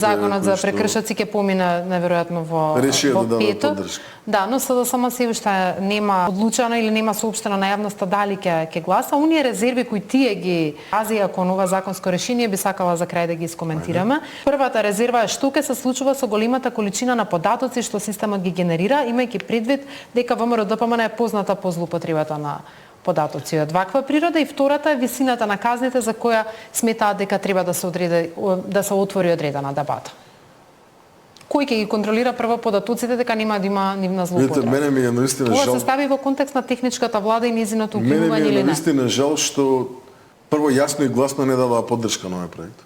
Законот за прекршоци ќе помине неверојатно во пето. Да, но СДСМ се уште нема одлучено или нема соопштено на јавноста дали ќе гласа. Оние резерви кои тие ги азија кон ова законско решение би сакала за крај да ги искоментираме. Првата резерва е што ќе се случува со големата количина на податоци што системот ги генерира, имајќи предвид дека ВМРО ДПМН е позната по злоупотребата на податоци од ваква природа, и втората е висината на казните за која сметаат дека треба да се отвори одредена дебата. Кој ќе ги контролира прво податоците дека нема да има нивна злоупотреба? Мене ми е наистина жал. Ова се стави во контекст на техничката влада и низиното уклучување или не? Мене ми е наистина жал што прво јасно и гласно не дадоа поддршка на овој проект.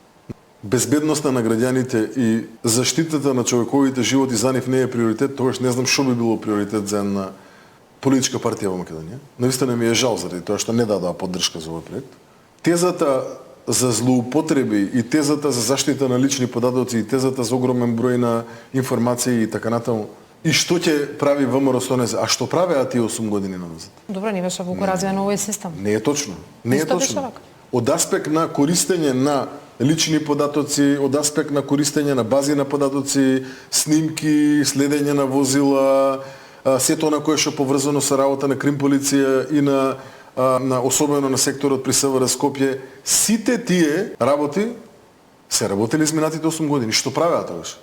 Безбедноста на граѓаните и заштитата на човековите животи за нив не е приоритет, тогаш не знам што би било приоритет за една политичка партија во Македонија. Навистина ми е жал заради тоа што не дадоа поддршка за овој проект. Тезата за злоупотреби и тезата за заштита на лични податоци и тезата за огромен број на информации и така натаму. И што ќе прави ВМРО со неза? А што правеа тие 8 години назад? Добро, не беше во развиен овој систем. Не е точно. Не е точно. Од аспект на користење на лични податоци, од аспект на користење на бази на податоци, снимки, следење на возила, сето на кое што поврзано со работа на крим полиција и на особено на секторот при СВР Скопје, сите тие работи се работели изминатите 8 години. Што правеа тогаш?